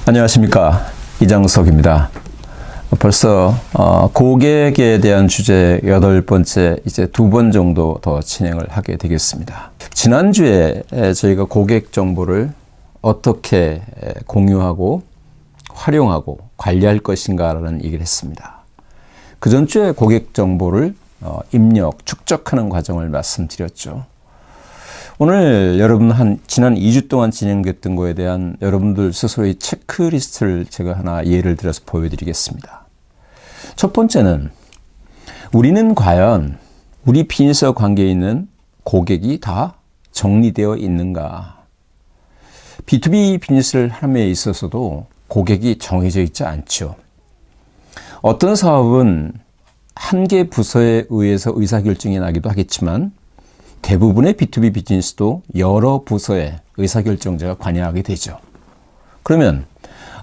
안녕하십니까, 이장석입니다. 벌써 고객에 대한 주제 8번째, 이제 2번 정도 더 진행을 하게 되겠습니다. 지난주에 저희가 고객 정보를 어떻게 공유하고 활용하고 관리할 것인가 라는 얘기를 했습니다. 그 전주에 고객 정보를 입력, 축적하는 과정을 말씀드렸죠. 오늘 여러분 지난 2주 동안 진행됐던 거에 대한 여러분들 스스로의 체크리스트를 제가 하나 예를 들어서 보여드리겠습니다. 첫 번째는, 우리는 과연 우리 비즈니스와 관계에 있는 고객이 다 정리되어 있는가? B2B 비즈니스를 함에 있어서도 고객이 정해져 있지 않죠. 어떤 사업은 한 개 부서에 의해서 의사결정이 나기도 하겠지만, 대부분의 B2B 비즈니스도 여러 부서의 의사결정자가 관여하게 되죠. 그러면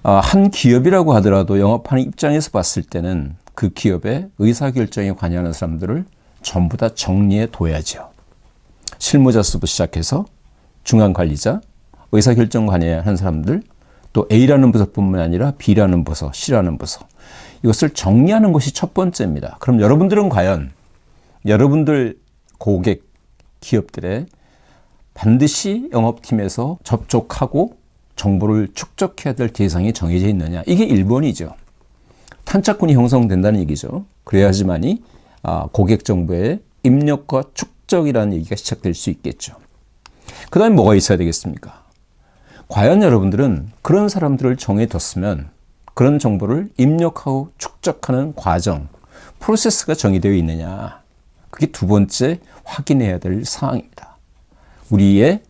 한 기업이라고 하더라도 영업하는 입장에서 봤을 때는 그 기업의 의사결정에 관여하는 사람들을 전부 다 정리해 둬야죠. 실무자수부터 시작해서 중간관리자, 의사결정 관여하는 사람들, 또 A라는 부서뿐만 아니라 B라는 부서, C라는 부서, 이것을 정리하는 것이 첫 번째입니다. 그럼 여러분들은 과연 여러분들 고객 기업들의 반드시 영업팀에서 접촉하고 정보를 축적해야 될 대상이 정해져 있느냐? 이게 1번이죠. 탄착군이 형성된다는 얘기죠. 그래야지만이 고객 정보의 입력과 축적이라는 얘기가 시작될 수 있겠죠. 그 다음에 뭐가 있어야 되겠습니까? 과연 여러분들은 그런 사람들을 정해뒀으면 그런 정보를 입력하고 축적하는 과정, 프로세스가 정의되어 있느냐? 그게 두 번째 확인해야 될 사항입니다. 우리의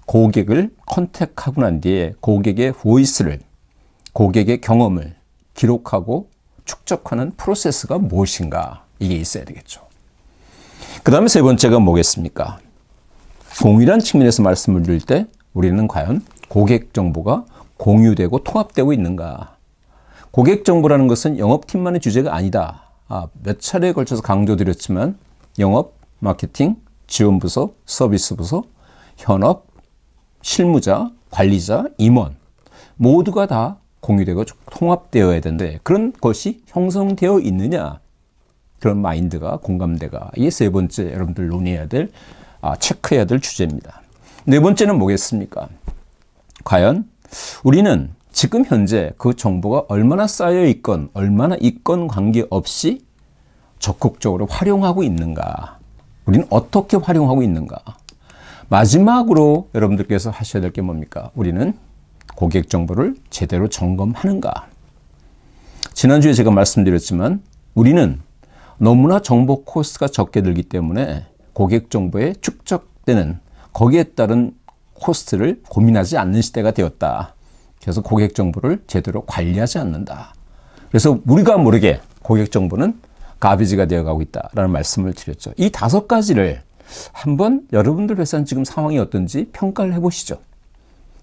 고객을 컨택하고 난 뒤에 고객의 보이스를, 고객의 경험을 기록하고 축적하는 프로세스가 무엇인가, 이게 있어야 되겠죠. 그 다음에 세 번째가 뭐겠습니까? 공유란 측면에서 말씀을 드릴 때 우리는 과연 고객 정보가 공유되고 통합되고 있는가? 고객 정보라는 것은 영업팀만의 주제가 아니다. 몇 차례에 걸쳐서 강조드렸지만 영업, 마케팅, 지원부서, 서비스부서, 현업, 실무자, 관리자, 임원 모두가 다 공유되고 통합되어야 되는데 그런 것이 형성되어 있느냐, 그런 마인드가, 공감대가, 이게 세 번째 여러분들 논의해야 될, 체크해야 될 주제입니다. 네 번째는 뭐겠습니까? 과연 우리는 지금 현재 그 정보가 얼마나 쌓여 있건 얼마나 있건 관계없이 적극적으로 활용하고 있는가? 우리는 어떻게 활용하고 있는가? 마지막으로 여러분들께서 하셔야 될 게 뭡니까? 우리는 고객 정보를 제대로 점검하는가? 지난주에 제가 말씀드렸지만 우리는 너무나 정보 코스트가 적게 들기 때문에 고객 정보에 축적되는 거기에 따른 코스트를 고민하지 않는 시대가 되었다. 그래서 고객 정보를 제대로 관리하지 않는다. 그래서 우리가 모르게 고객 정보는 가비지가 되어가고 있다라는 말씀을 드렸죠. 이 5가지를 한번 여러분들 회사는 지금 상황이 어떤지 평가를 해보시죠.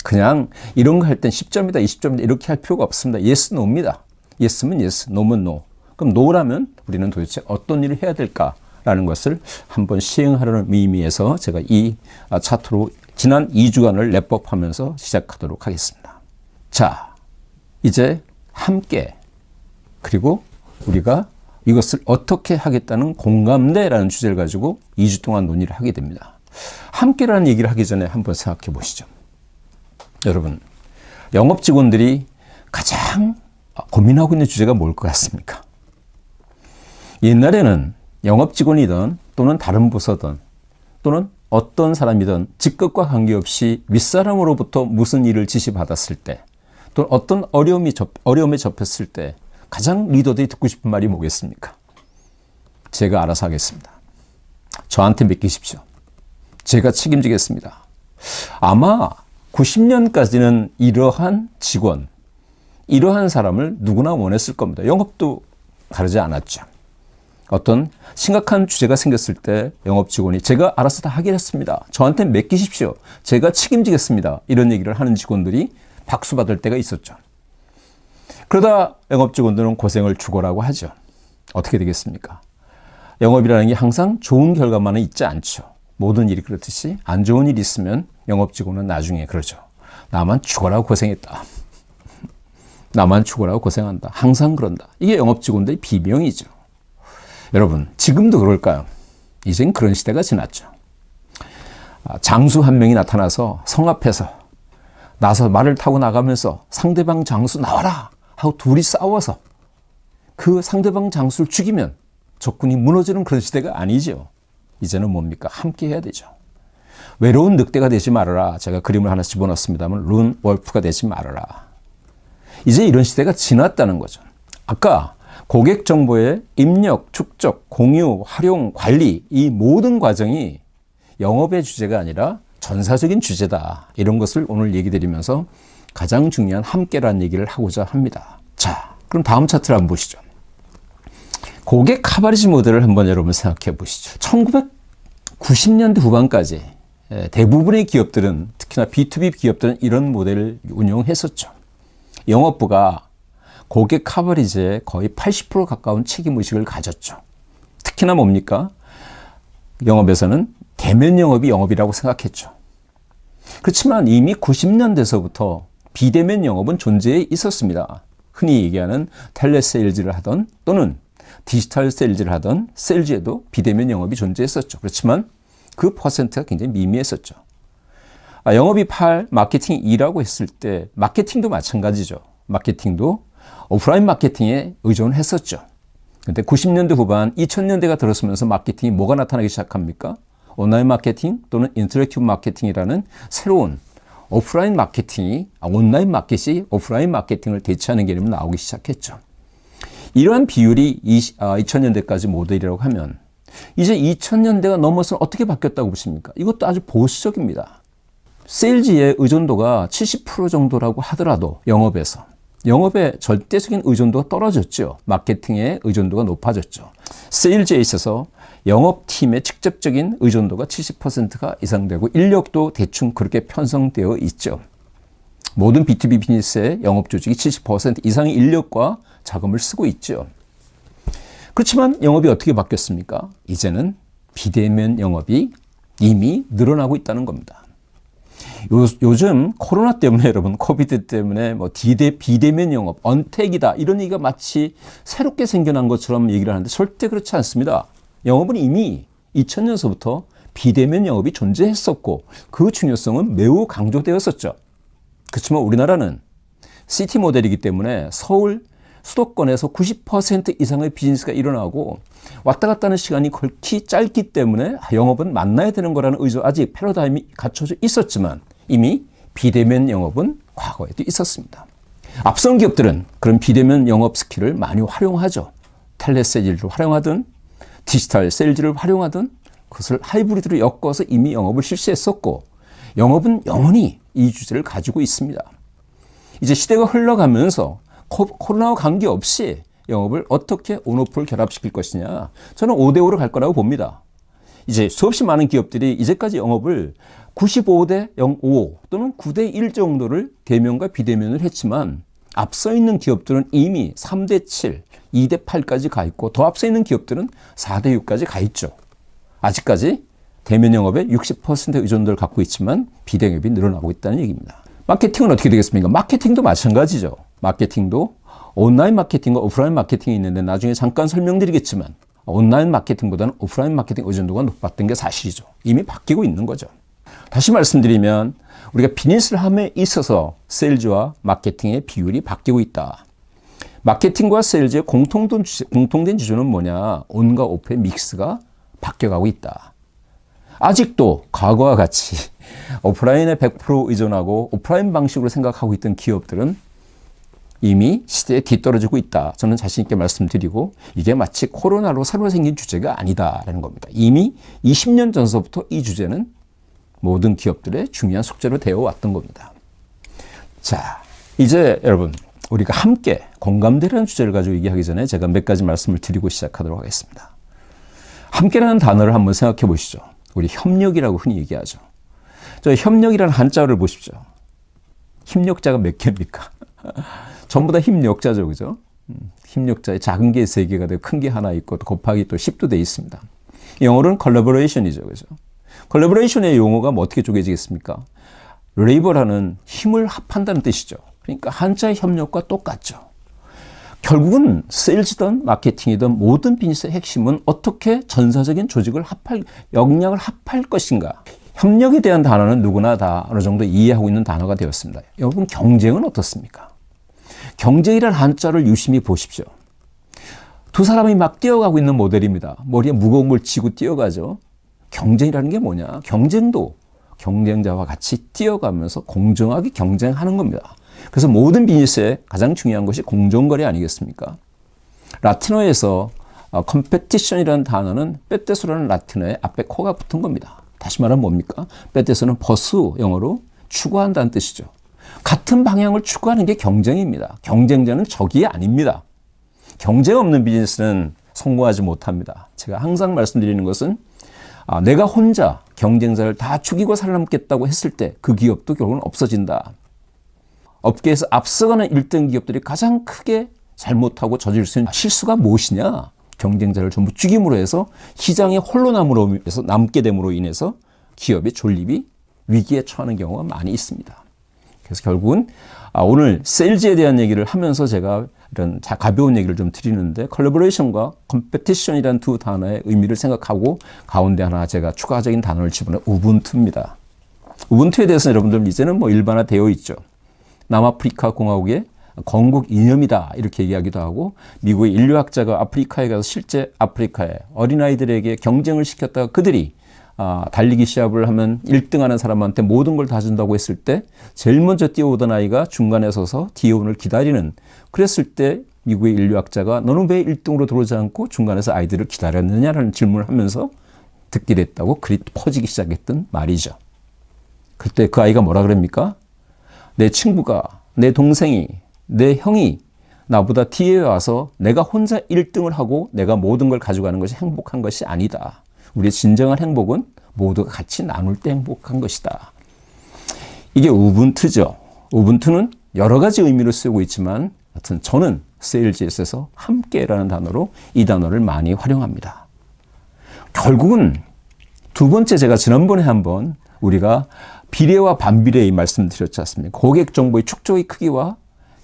그냥 이런 거 할 땐 10점이다, 20점이다 이렇게 할 필요가 없습니다. yes, no입니다. yes면 yes, no면 no. 그럼 no라면 우리는 도대체 어떤 일을 해야 될까라는 것을 한번 시행하려는 의미에서 제가 이 차트로 지난 2주간을 랩업하면서 시작하도록 하겠습니다. 자, 이제 함께, 그리고 우리가 이것을 어떻게 하겠다는 공감대라는 주제를 가지고 2주 동안 논의를 하게 됩니다. 함께라는 얘기를 하기 전에 한번 생각해 보시죠. 여러분, 영업 직원들이 가장 고민하고 있는 주제가 뭘 것 같습니까? 옛날에는 영업 직원이든 또는 다른 부서든 또는 어떤 사람이든 직급과 관계없이 윗사람으로부터 무슨 일을 지시받았을 때 또는 어떤 어려움에 접했을 때 가장 리더들이 듣고 싶은 말이 뭐겠습니까? 제가 알아서 하겠습니다. 저한테 맡기십시오. 제가 책임지겠습니다. 아마 90년까지는 이러한 직원, 이러한 사람을 누구나 원했을 겁니다. 영업도 다르지 않았죠. 어떤 심각한 주제가 생겼을 때 영업 직원이 제가 알아서 다 하겠습니다. 저한테 맡기십시오. 제가 책임지겠습니다. 이런 얘기를 하는 직원들이 박수 받을 때가 있었죠. 그러다 영업 직원들은 고생을 죽어라고 하죠. 어떻게 되겠습니까? 영업이라는 게 항상 좋은 결과만은 있지 않죠. 모든 일이 그렇듯이 안 좋은 일이 있으면 영업 직원은 나중에 그러죠. 나만 죽어라 고생했다. 나만 죽으라고 고생한다. 항상 그런다. 이게 영업직원들의 비명이죠. 여러분, 지금도 그럴까요? 이젠 그런 시대가 지났죠. 장수 한 명이 나타나서 성 앞에서 나서 말을 타고 나가면서 상대방 장수 나와라 하고 둘이 싸워서 그 상대방 장수를 죽이면 적군이 무너지는 그런 시대가 아니죠. 이제는 뭡니까? 함께 해야 되죠. 외로운 늑대가 되지 말아라. 제가 그림을 하나 집어넣습니다만 룬 월프가 되지 말아라. 이제 이런 시대가 지났다는 거죠. 아까 고객 정보의 입력, 축적, 공유, 활용, 관리 이 모든 과정이 영업의 주제가 아니라 전사적인 주제다. 이런 것을 오늘 얘기 드리면서 가장 중요한 함께라는 얘기를 하고자 합니다. 자, 그럼 다음 차트를 한번 보시죠. 고객 커버리지 모델을 한번 여러분 생각해 보시죠. 1990년대 후반까지 대부분의 기업들은 특히나 B2B 기업들은 이런 모델을 운영했었죠. 영업부가 고객 커버리지에 거의 80% 가까운 책임의식을 가졌죠. 특히나 뭡니까? 영업에서는 대면 영업이 영업이라고 생각했죠. 그렇지만 이미 90년대서부터 비대면 영업은 존재해 있었습니다. 흔히 얘기하는 텔레세일즈를 하던 또는 디지털 세일즈를 하던 세일즈에도 비대면 영업이 존재했었죠. 그렇지만 그 퍼센트가 굉장히 미미했었죠. 영업이 8, 마케팅이 2라고 했을 때 마케팅도 마찬가지죠. 마케팅도 오프라인 마케팅에 의존했었죠. 그런데 90년대 후반 2000년대가 들어서면서 마케팅이 뭐가 나타나기 시작합니까? 온라인 마케팅 또는 인터랙티브 마케팅이라는 새로운 오프라인 마케팅이 온라인 마켓이 오프라인 마케팅을 대체하는 개념이 나오기 시작했죠. 이러한 비율이 2000년대까지 모델이라고 하면 이제 2000년대가 넘어서 어떻게 바뀌었다고 보십니까? 이것도 아주 보수적입니다. 세일즈의 의존도가 70% 정도라고 하더라도 영업의 절대적인 의존도가 떨어졌죠. 마케팅의 의존도가 높아졌죠. 세일즈에 있어서 영업팀의 직접적인 의존도가 70%가 이상 되고 인력도 대충 그렇게 편성되어 있죠. 모든 B2B 비즈니스의 영업 조직이 70% 이상의 인력과 자금을 쓰고 있죠. 그렇지만 영업이 어떻게 바뀌었습니까? 이제는 비대면 영업이 이미 늘어나고 있다는 겁니다. 요즘 코로나 때문에 여러분 코비드 때문에 비대면 영업, 언택이다 이런 얘기가 마치 새롭게 생겨난 것처럼 얘기를 하는데 절대 그렇지 않습니다. 영업은 이미 2000년서부터 비대면 영업이 존재했었고 그 중요성은 매우 강조되었었죠. 그렇지만 우리나라는 시티 모델이기 때문에 서울 수도권에서 90% 이상의 비즈니스가 일어나고 왔다 갔다 하는 시간이 극히 짧기 때문에 영업은 만나야 되는 거라는 아직 패러다임이 갖춰져 있었지만 이미 비대면 영업은 과거에도 있었습니다. 앞선 기업들은 그런 비대면 영업 스킬을 많이 활용하죠. 텔레세일즈를 활용하든 디지털 세일즈를 활용하든 그것을 하이브리드로 엮어서 이미 영업을 실시했었고 영업은 영원히 이 주제를 가지고 있습니다. 이제 시대가 흘러가면서 코로나와 관계없이 영업을 어떻게 온오프를 결합시킬 것이냐 저는 5대5로 갈 거라고 봅니다. 이제 수없이 많은 기업들이 이제까지 영업을 95대 05 또는 9대 1 정도를 대면과 비대면을 했지만 앞서 있는 기업들은 이미 3대 7, 2대 8까지 가 있고 더 앞서 있는 기업들은 4대 6까지 가 있죠. 아직까지 대면 영업의 60% 의존도를 갖고 있지만 비대면이 늘어나고 있다는 얘기입니다. 마케팅은 어떻게 되겠습니까? 마케팅도 마찬가지죠. 마케팅도 온라인 마케팅과 오프라인 마케팅이 있는데 나중에 잠깐 설명드리겠지만 온라인 마케팅보다는 오프라인 마케팅 의존도가 높았던 게 사실이죠. 이미 바뀌고 있는 거죠. 다시 말씀드리면 우리가 비즈니스를 함에 있어서 세일즈와 마케팅의 비율이 바뀌고 있다. 마케팅과 세일즈의 공통된 지조는 뭐냐? 온과 오프의 믹스가 바뀌어가고 있다. 아직도 과거와 같이 오프라인에 100% 의존하고 오프라인 방식으로 생각하고 있던 기업들은 이미 시대에 뒤떨어지고 있다. 저는 자신 있게 말씀드리고 이게 마치 코로나로 새로 생긴 주제가 아니다라는 겁니다. 이미 20년 전서부터 이 주제는 모든 기업들의 중요한 숙제로 되어 왔던 겁니다. 자, 이제 여러분 우리가 함께 공감대라는 주제를 가지고 얘기하기 전에 제가 몇 가지 말씀을 드리고 시작하도록 하겠습니다. 함께라는 단어를 한번 생각해 보시죠. 우리 협력이라고 흔히 얘기하죠. 저 협력이라는 한자어를 보십시오. 힘력자가 몇 개입니까? 전부 다 힘력자죠, 그죠? 힘력자의 작은 게 3개가 되고 큰 게 하나 있고 또 곱하기 또 10도 되어 있습니다. 영어로는 collaboration이죠, 그죠? collaboration의 용어가 뭐 어떻게 쪼개지겠습니까? 레이버라는 힘을 합한다는 뜻이죠. 그러니까 한자의 협력과 똑같죠. 결국은 세일즈든 마케팅이든 모든 비즈니스의 핵심은 어떻게 전사적인 조직을 역량을 합할 것인가. 협력에 대한 단어는 누구나 다 어느 정도 이해하고 있는 단어가 되었습니다. 여러분, 경쟁은 어떻습니까? 경쟁이라는 한자를 유심히 보십시오. 두 사람이 막 뛰어가고 있는 모델입니다. 머리에 무거운 걸 쥐고 뛰어가죠. 경쟁이라는 게 뭐냐? 경쟁도 경쟁자와 같이 뛰어가면서 공정하게 경쟁하는 겁니다. 그래서 모든 비즈니스에 가장 중요한 것이 공정거래 아니겠습니까? 라틴어에서 컴페티션이라는 단어는 빼떼소라는 라틴어에 앞에 코가 붙은 겁니다. 다시 말하면 뭡니까? 빼떼소는 퍼수, 영어로 추구한다는 뜻이죠. 같은 방향을 추구하는 게 경쟁입니다. 경쟁자는 적이 아닙니다. 경쟁 없는 비즈니스는 성공하지 못합니다. 제가 항상 말씀드리는 것은 내가 혼자 경쟁자를 다 죽이고 살아남겠다고 했을 때 그 기업도 결국은 없어진다. 업계에서 앞서가는 1등 기업들이 가장 크게 잘못하고 저질 수 있는 실수가 무엇이냐? 경쟁자를 전부 죽임으로 해서 시장에 홀로 남게 됨으로 인해서 기업의 존립이 위기에 처하는 경우가 많이 있습니다. 그래서 결국은 오늘 세일즈에 대한 얘기를 하면서 제가 이런 가벼운 얘기를 좀 드리는데, 컬래버레이션과 컴페티션이라는 두 단어의 의미를 생각하고 가운데 하나 제가 추가적인 단어를 집어넣은 우분투입니다. 우분투에 대해서는 여러분들 이제는 일반화되어 있죠. 남아프리카 공화국의 건국 이념이다 이렇게 얘기하기도 하고, 미국의 인류학자가 아프리카에 가서 실제 아프리카의 어린아이들에게 경쟁을 시켰다가 그들이 달리기 시합을 하면 1등하는 사람한테 모든 걸 다 준다고 했을 때 제일 먼저 뛰어오던 아이가 중간에 서서 뒤에 오는 기다리는, 그랬을 때 미국의 인류학자가 너는 왜 1등으로 들어오지 않고 중간에서 아이들을 기다렸느냐라는 질문을 하면서 듣게 됐다고 글이 퍼지기 시작했던 말이죠. 그때 그 아이가 뭐라 그럽니까? 내 친구가, 내 동생이, 내 형이 나보다 뒤에 와서 내가 혼자 1등을 하고 내가 모든 걸 가져가는 것이 행복한 것이 아니다. 우리의 진정한 행복은 모두가 같이 나눌 때 행복한 것이다. 이게 우분투죠. 우분투는 여러 가지 의미로 쓰고 있지만 하여튼 저는 세일즈에서 함께라는 단어로 이 단어를 많이 활용합니다. 결국은 두 번째, 제가 지난번에 한번 우리가 비례와 반비례의 말씀드렸지 않습니까? 고객 정보의 축적의 크기와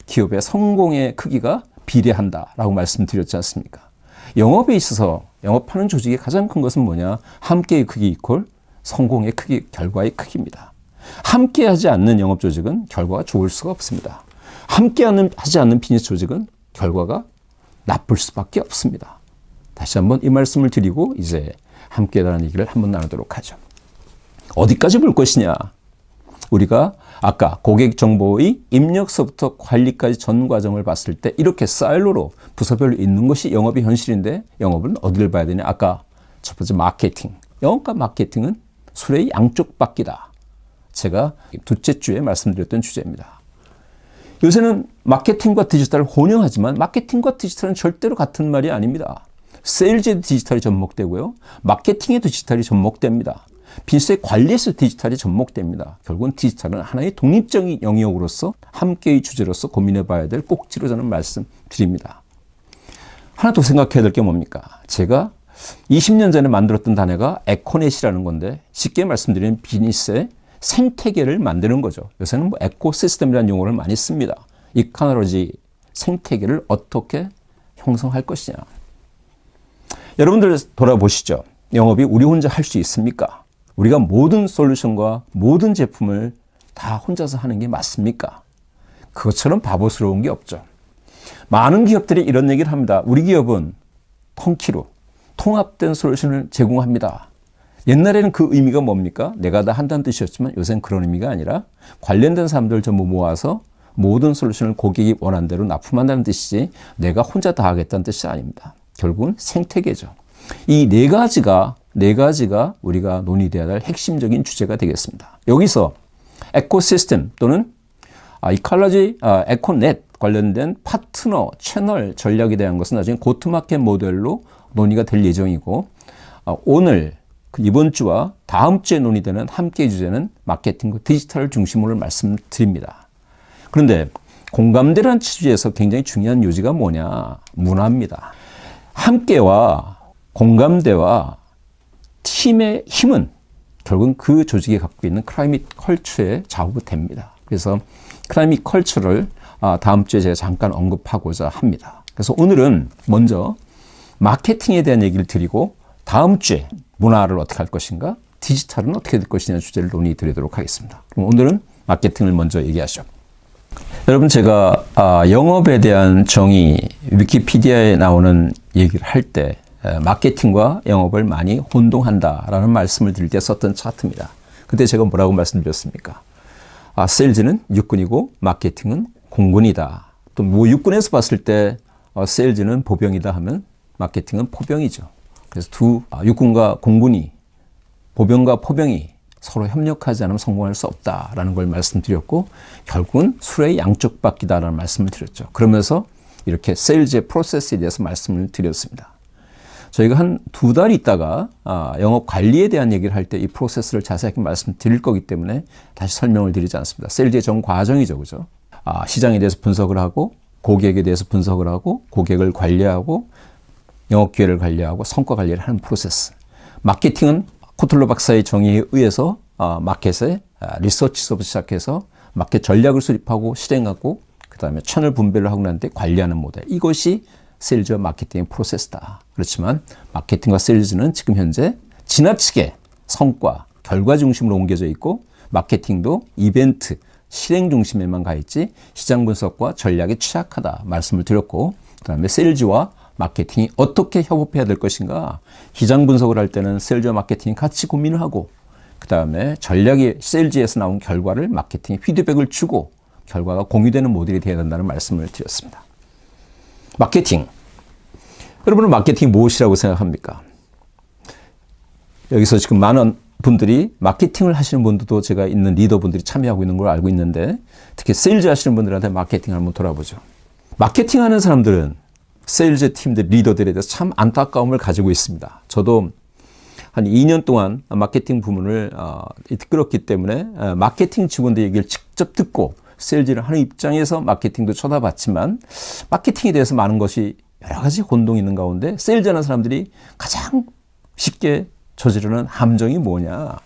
기업의 성공의 크기가 비례한다라고 말씀드렸지 않습니까? 영업에 있어서 영업하는 조직의 가장 큰 것은 뭐냐? 함께의 크기 이퀄 성공의 크기, 결과의 크기입니다. 함께하지 않는 영업 조직은 결과가 좋을 수가 없습니다. 함께하지 않는 비즈니스 조직은 결과가 나쁠 수밖에 없습니다. 다시 한번 이 말씀을 드리고 이제 함께라는 얘기를 한번 나누도록 하죠. 어디까지 볼 것이냐? 우리가 아까 고객 정보의 입력서부터 관리까지 전 과정을 봤을 때 이렇게 사일로로 부서별로 있는 것이 영업의 현실인데, 영업은 어디를 봐야 되냐? 아까 첫 번째 마케팅. 영업과 마케팅은 수레의 양쪽 바퀴다. 제가 둘째 주에 말씀드렸던 주제입니다. 요새는 마케팅과 디지털을 혼용하지만 마케팅과 디지털은 절대로 같은 말이 아닙니다. 세일즈에도 디지털이 접목되고요. 마케팅에도 디지털이 접목됩니다. 비즈니스의 관리에서 디지털이 접목됩니다. 결국은 디지털은 하나의 독립적인 영역으로서 함께의 주제로서 고민해 봐야 될 꼭지로 저는 말씀드립니다. 하나 더 생각해야 될 게 뭡니까? 제가 20년 전에 만들었던 단어가 에코넷이라는 건데, 쉽게 말씀드리면 비즈니스의 생태계를 만드는 거죠. 요새는 에코시스템이라는 용어를 많이 씁니다. 이카노로지, 생태계를 어떻게 형성할 것이냐. 여러분들 돌아보시죠. 영업이 우리 혼자 할 수 있습니까? 우리가 모든 솔루션과 모든 제품을 다 혼자서 하는 게 맞습니까? 그것처럼 바보스러운 게 없죠. 많은 기업들이 이런 얘기를 합니다. 우리 기업은 턴키로 통합된 솔루션을 제공합니다. 옛날에는 그 의미가 뭡니까? 내가 다 한다는 뜻이었지만 요새는 그런 의미가 아니라 관련된 사람들을 전부 모아서 모든 솔루션을 고객이 원하는 대로 납품한다는 뜻이지 내가 혼자 다 하겠다는 뜻이 아닙니다. 결국은 생태계죠. 이 네 가지가 우리가 논의되어야 할 핵심적인 주제가 되겠습니다. 여기서 에코시스템 또는 이컬러지, 에코넷 관련된 파트너, 채널 전략에 대한 것은 나중에 고트마켓 모델로 논의가 될 예정이고, 오늘 이번 주와 다음 주에 논의되는 함께 주제는 마케팅과 디지털을 중심으로 말씀드립니다. 그런데 공감대라는 주제에서 굉장히 중요한 요지가 뭐냐? 문화입니다. 함께와 공감대와 팀의 힘은 결국은 그 조직이 갖고 있는 클라이밋 컬처에 좌우됩니다. 그래서 클라이밋 컬처를 다음 주에 제가 잠깐 언급하고자 합니다. 그래서 오늘은 먼저 마케팅에 대한 얘기를 드리고 다음 주에 문화를 어떻게 할 것인가, 디지털은 어떻게 될 것이냐 주제를 논의 드리도록 하겠습니다. 그럼 오늘은 마케팅을 먼저 얘기하죠. 여러분, 제가 영업에 대한 정의, 위키피디아에 나오는 얘기를 할 때 마케팅과 영업을 많이 혼동한다라는 말씀을 드릴 때 썼던 차트입니다. 그때 제가 뭐라고 말씀드렸습니까? 세일즈는 육군이고 마케팅은 공군이다. 또 뭐 육군에서 봤을 때 세일즈는 보병이다 하면 마케팅은 포병이죠. 그래서 육군과 공군이, 보병과 포병이 서로 협력하지 않으면 성공할 수 없다라는 걸 말씀드렸고, 결국은 수레의 양쪽 바퀴다라는 말씀을 드렸죠. 그러면서 이렇게 세일즈의 프로세스에 대해서 말씀을 드렸습니다. 저희가 한 2달 있다가 영업 관리에 대한 얘기를 할 때 이 프로세스를 자세하게 말씀드릴 거기 때문에 다시 설명을 드리지 않습니다. 세일즈의 전 과정이죠, 그죠? 시장에 대해서 분석을 하고, 고객에 대해서 분석을 하고, 고객을 관리하고, 영업 기회를 관리하고, 성과 관리를 하는 프로세스. 마케팅은 코틀러 박사의 정의에 의해서 마켓의 리서치서부터 시작해서 마켓 전략을 수립하고 실행하고, 그 다음에 채널 분배를 하고 난 뒤에 관리하는 모델. 이것이 세일즈와 마케팅의 프로세스다. 그렇지만 마케팅과 세일즈는 지금 현재 지나치게 성과, 결과 중심으로 옮겨져 있고, 마케팅도 이벤트, 실행 중심에만 가 있지 시장 분석과 전략에 취약하다 말씀을 드렸고, 그 다음에 세일즈와 마케팅이 어떻게 협업해야 될 것인가, 시장 분석을 할 때는 세일즈와 마케팅이 같이 고민을 하고, 그 다음에 전략이 세일즈에서 나온 결과를 마케팅에 피드백을 주고 결과가 공유되는 모델이 되어야 된다는 말씀을 드렸습니다. 마케팅. 여러분은 마케팅이 무엇이라고 생각합니까? 여기서 지금 많은 분들이 마케팅을 하시는 분들도 제가 있는 리더분들이 참여하고 있는 걸 알고 있는데, 특히 세일즈 하시는 분들한테 마케팅을 한번 돌아보죠. 마케팅 하는 사람들은 세일즈 팀들, 리더들에 대해서 참 안타까움을 가지고 있습니다. 저도 한 2년 동안 마케팅 부문을 이끌었기 때문에 마케팅 직원들 얘기를 직접 듣고 세일즈를 하는 입장에서 마케팅도 쳐다봤지만, 마케팅에 대해서 많은 것이 여러 가지 혼동이 있는 가운데 세일즈 하는 사람들이 가장 쉽게 저지르는 함정이 뭐냐?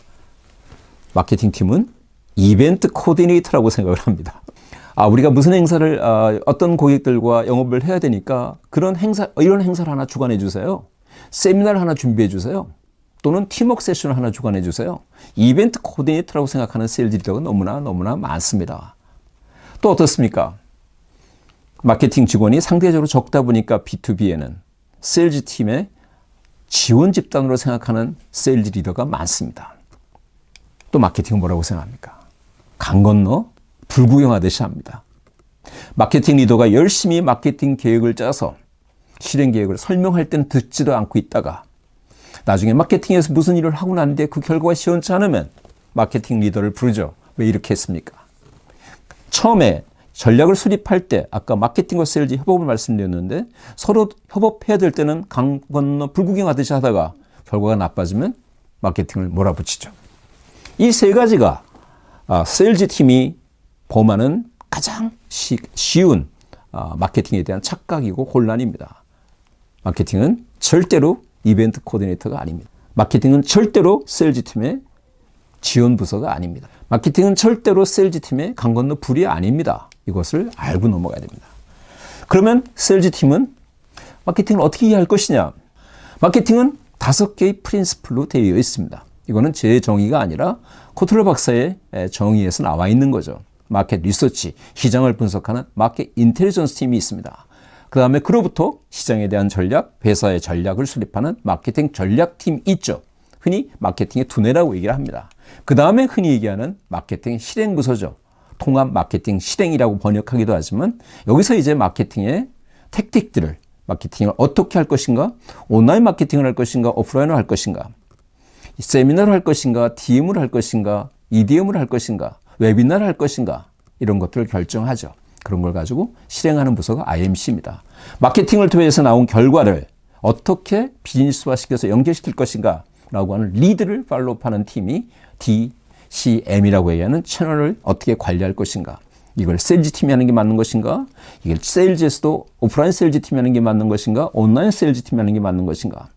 마케팅 팀은 이벤트 코디네이터라고 생각을 합니다. 우리가 무슨 행사를, 어떤 고객들과 영업을 해야 되니까 그런 행사, 이런 행사를 하나 주관해 주세요. 세미나를 하나 준비해 주세요. 또는 팀워크 세션을 하나 주관해 주세요. 이벤트 코디네이터라고 생각하는 세일즈 리더가 너무나 많습니다. 또 어떻습니까? 마케팅 직원이 상대적으로 적다 보니까 B2B에는 세일즈 팀의 지원 집단으로 생각하는 세일즈 리더가 많습니다. 또 마케팅은 뭐라고 생각합니까? 강 건너 불구경하듯이 합니다. 마케팅 리더가 열심히 마케팅 계획을 짜서 실행 계획을 설명할 때는 듣지도 않고 있다가 나중에 마케팅에서 무슨 일을 하고 나는데 그 결과가 시원치 않으면 마케팅 리더를 부르죠. 왜 이렇게 했습니까? 처음에 전략을 수립할 때 아까 마케팅과 세일즈 협업을 말씀드렸는데, 서로 협업해야 될 때는 강 건너 불구경하듯이 하다가 결과가 나빠지면 마케팅을 몰아붙이죠. 이 세 가지가 세일즈 팀이 범하는 가장 쉬운 마케팅에 대한 착각이고 혼란입니다. 마케팅은 절대로 이벤트 코디네이터가 아닙니다. 마케팅은 절대로 세일즈 팀의 지원 부서가 아닙니다. 마케팅은 절대로 세일즈 팀의 강 건너 불이 아닙니다. 이것을 알고 넘어가야 됩니다. 그러면 세일즈 팀은 마케팅을 어떻게 이해할 것이냐? 마케팅은 5개의 프린시플로 되어 있습니다. 이거는 제 정의가 아니라 코틀러 박사의 정의에서 나와 있는 거죠. 마켓 리서치, 시장을 분석하는 마켓 인텔리전스 팀이 있습니다. 그 다음에 그로부터 시장에 대한 전략, 회사의 전략을 수립하는 마케팅 전략팀이 있죠. 흔히 마케팅의 두뇌라고 얘기를 합니다. 그 다음에 흔히 얘기하는 마케팅 실행부서죠. 통합 마케팅 실행이라고 번역하기도 하지만, 여기서 이제 마케팅의 택틱들을, 마케팅을 어떻게 할 것인가, 온라인 마케팅을 할 것인가, 오프라인을 할 것인가, 세미나를 할 것인가, DM을 할 것인가, EDM을 할 것인가, 웨비나를 할 것인가, 이런 것들을 결정하죠. 그런 걸 가지고 실행하는 부서가 IMC입니다. 마케팅을 통해서 나온 결과를 어떻게 비즈니스화 시켜서 연결시킬 것인가 라고 하는 리드를 팔로우하는 팀이 DCM이라고 얘기하는 채널을 어떻게 관리할 것인가, 이걸 세일즈 팀이 하는 게 맞는 것인가, 이걸 세일즈에서도 오프라인 세일즈 팀이 하는 게 맞는 것인가, 온라인 세일즈 팀이 하는 게 맞는 것인가.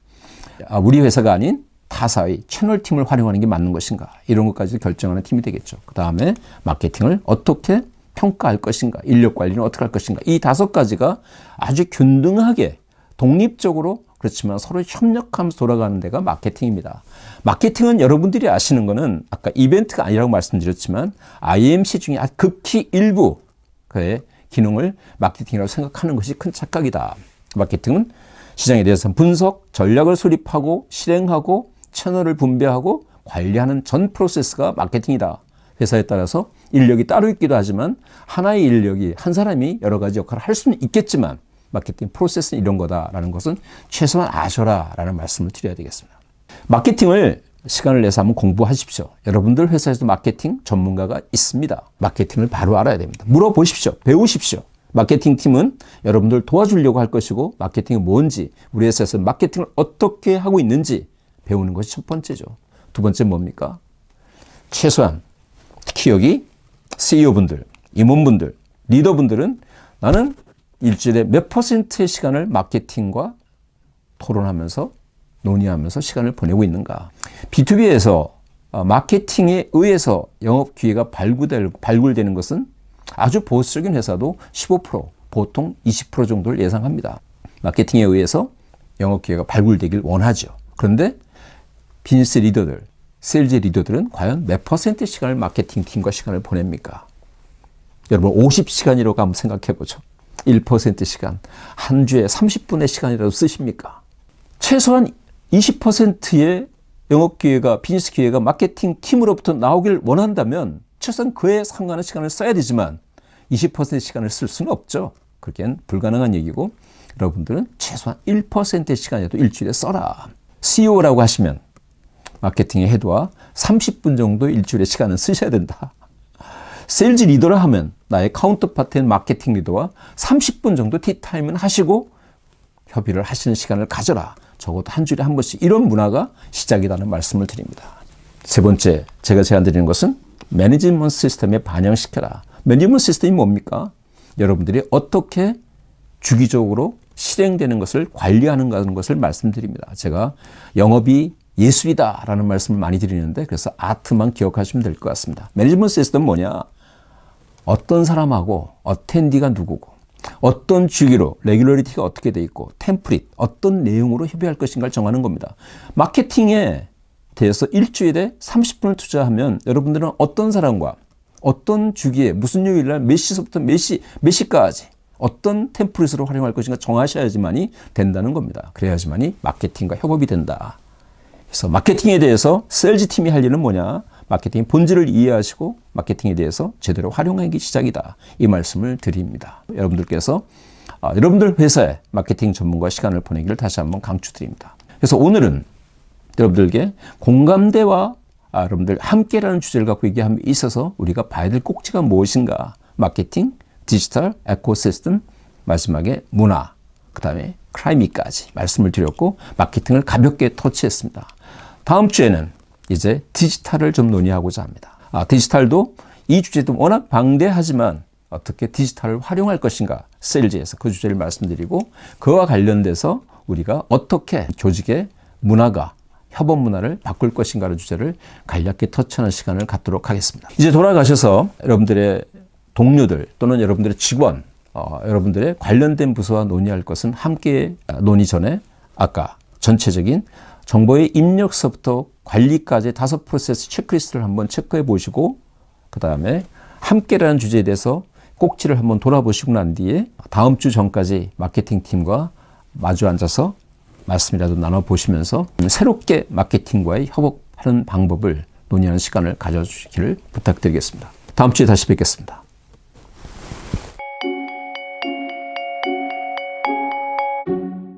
우리 회사가 아닌 타사의 채널팀을 활용하는 게 맞는 것인가, 이런 것까지 결정하는 팀이 되겠죠. 그 다음에 마케팅을 어떻게 평가할 것인가, 인력 관리는 어떻게 할 것인가, 이 5가지가 아주 균등하게 독립적으로, 그렇지만 서로 협력하면서 돌아가는 데가 마케팅입니다. 마케팅은 여러분들이 아시는 거는 아까 이벤트가 아니라고 말씀드렸지만 IMC 중에 아주 극히 일부 그의 기능을 마케팅이라고 생각하는 것이 큰 착각이다. 마케팅은 시장에 대해서 분석, 전략을 수립하고 실행하고 채널을 분배하고 관리하는 전 프로세스가 마케팅이다. 회사에 따라서 인력이 따로 있기도 하지만 하나의 인력이 한 사람이 여러 가지 역할을 할 수는 있겠지만 마케팅 프로세스는 이런 거다라는 것은 최소한 아셔라라는 말씀을 드려야 되겠습니다. 마케팅을 시간을 내서 한번 공부하십시오. 여러분들 회사에서도 마케팅 전문가가 있습니다. 마케팅을 바로 알아야 됩니다. 물어보십시오. 배우십시오. 마케팅 팀은 여러분들 도와주려고 할 것이고 마케팅이 뭔지, 우리 회사에서 마케팅을 어떻게 하고 있는지 배우는 것이 첫 번째죠. 두 번째 뭡니까? 최소한 특히 여기 CEO분들, 임원분들, 리더분들은 나는 일주일에 몇 %의 시간을 마케팅과 토론하면서 논의하면서 시간을 보내고 있는가. B2B에서 마케팅에 의해서 영업 기회가 발굴되는 것은 아주 보수적인 회사도 15%, 보통 20% 정도를 예상합니다. 마케팅에 의해서 영업 기회가 발굴되길 원하죠. 그런데 비즈니스 리더들, 세일즈 리더들은 과연 몇 %의 시간을 마케팅 팀과 시간을 보냅니까? 여러분 50시간이라고 한번 생각해 보죠. 1% 시간, 한 주에 30분의 시간이라도 쓰십니까? 최소한 20%의 영업 기회가, 비즈니스 기회가 마케팅 팀으로부터 나오길 원한다면 최소한 그에 상관한 시간을 써야 되지만 20%의 시간을 쓸 수는 없죠. 그렇게는 불가능한 얘기고, 여러분들은 최소한 1%의 시간이라도 일주일에 써라. CEO라고 하시면 마케팅의 헤드와 30분 정도 일주일에 시간을 쓰셔야 된다. 세일즈 리더라 하면 나의 카운터파트인 마케팅 리더와 30분 정도 티타임은 하시고 협의를 하시는 시간을 가져라. 적어도 한 주일에 한 번씩. 이런 문화가 시작이라는 말씀을 드립니다. 세 번째, 제가 제안드리는 것은 매니지먼트 시스템에 반영시켜라. 매니지먼트 시스템이 뭡니까? 여러분들이 어떻게 주기적으로 실행되는 것을 관리하는 것을 말씀드립니다. 제가 영업이 예술이다 라는 말씀을 많이 드리는데, 그래서 아트만 기억하시면 될 것 같습니다. 매니지먼트 시스템은 뭐냐? 어떤 사람하고 어텐디가 누구고, 어떤 주기로 레귤러리티가 어떻게 돼 있고, 템플릿 어떤 내용으로 협의할 것인가를 정하는 겁니다. 마케팅에 대해서 일주일에 30분을 투자하면 여러분들은 어떤 사람과 어떤 주기에 무슨 요일날 몇 시서부터 몇 시까지 어떤 템플릿으로 활용할 것인가 정하셔야지만이 된다는 겁니다. 그래야지만이 마케팅과 협업이 된다. 그래서 마케팅에 대해서 세일즈 팀이 할 일은 뭐냐? 마케팅의 본질을 이해하시고 마케팅에 대해서 제대로 활용하기 시작이다. 이 말씀을 드립니다. 여러분들께서 여러분들 회사에 마케팅 전문가 시간을 보내기를 다시 한번 강추드립니다. 그래서 오늘은 여러분들에게 공감대와 여러분들 함께라는 주제를 갖고 얘기함에 있어서 우리가 봐야 될 꼭지가 무엇인가? 마케팅, 디지털, 에코시스템, 마지막에 문화, 그 다음에 크라이미까지 말씀을 드렸고 마케팅을 가볍게 터치했습니다. 다음 주에는 이제 디지털을 좀 논의하고자 합니다. 디지털도 이 주제도 워낙 방대하지만 어떻게 디지털을 활용할 것인가, 세일즈에서 그 주제를 말씀드리고, 그와 관련돼서 우리가 어떻게 조직의 문화가, 협업 문화를 바꿀 것인가라는 주제를 간략히 터치하는 시간을 갖도록 하겠습니다. 이제 돌아가셔서 여러분들의 동료들 또는 여러분들의 직원, 여러분들의 관련된 부서와 논의할 것은 함께 논의 전에 아까 전체적인 정보의 입력서부터 관리까지 5 프로세스 체크리스트를 한번 체크해 보시고, 그 다음에 함께라는 주제에 대해서 꼭지를 한번 돌아보시고 난 뒤에 다음 주 전까지 마케팅 팀과 마주 앉아서 말씀이라도 나눠보시면서 새롭게 마케팅과의 협업하는 방법을 논의하는 시간을 가져주시기를 부탁드리겠습니다. 다음 주에 다시 뵙겠습니다.